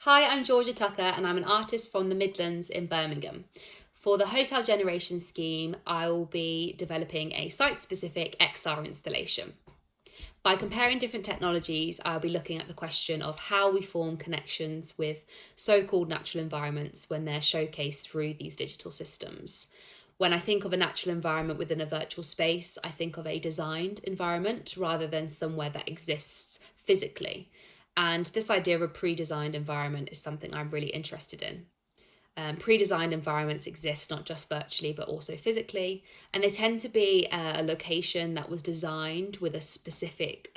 Hi, I'm Georgia Tucker and I'm an artist from the Midlands in Birmingham. For the Hotel Generation scheme, I will be developing a site-specific XR installation. By comparing different technologies, I'll be looking at the question of how we form connections with so-called natural environments when they're showcased through these digital systems. When I think of a natural environment within a virtual space, I think of a designed environment rather than somewhere that exists physically. And this idea of a pre-designed environment is something I'm really interested in. Pre-designed environments exist not just virtually but also physically, and they tend to be a location that was designed with a specific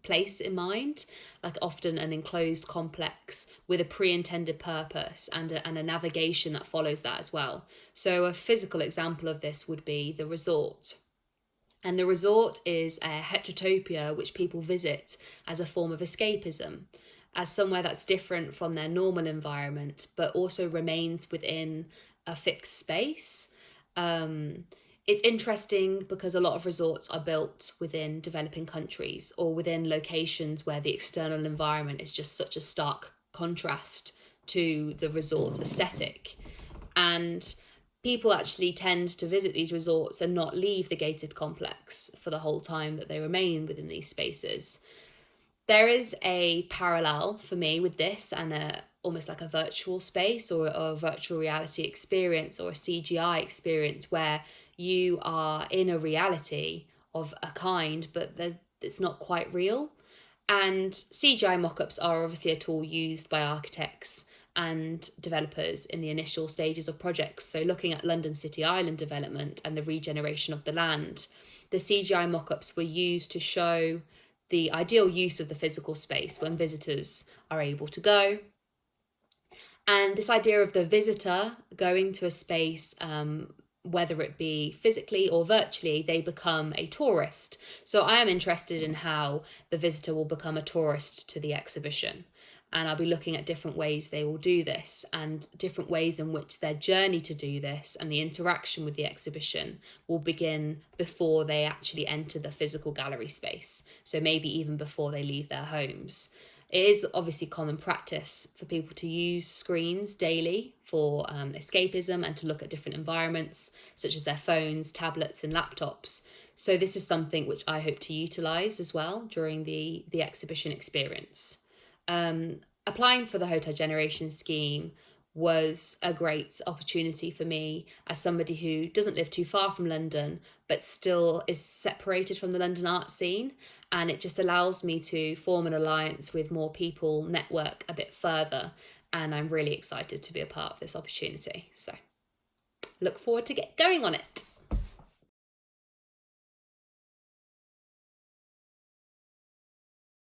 place in mind, like often an enclosed complex with a pre-intended purpose and a navigation that follows that as well. So a physical example of this would be the resort. And the resort is a heterotopia which people visit as a form of escapism, as somewhere that's different from their normal environment, but also remains within a fixed space. It's interesting because a lot of resorts are built within developing countries or within locations where the external environment is just such a stark contrast to the resort aesthetic. And people actually tend to visit these resorts and not leave the gated complex for the whole time that they remain within these spaces. There is a parallel for me with this and almost like a virtual space or a virtual reality experience or a CGI experience where you are in a reality of a kind, but it's not quite real. And CGI mockups are obviously a tool used by architects and developers in the initial stages of projects. So looking at London City Island development and the regeneration of the land, the CGI mockups were used to show the ideal use of the physical space when visitors are able to go. And this idea of the visitor going to a space, whether it be physically or virtually, they become a tourist. So I am interested in how the visitor will become a tourist to the exhibition. And I'll be looking at different ways they will do this and different ways in which their journey to do this and the interaction with the exhibition will begin before they actually enter the physical gallery space. So maybe even before they leave their homes. It is obviously common practice for people to use screens daily for escapism and to look at different environments, such as their phones, tablets, and laptops. So this is something which I hope to utilise as well during the exhibition experience. Applying for the Hotel Generation scheme was a great opportunity for me as somebody who doesn't live too far from London, but still is separated from the London art scene. And it just allows me to form an alliance with more people, network a bit further. And I'm really excited to be a part of this opportunity. So look forward to get going on it.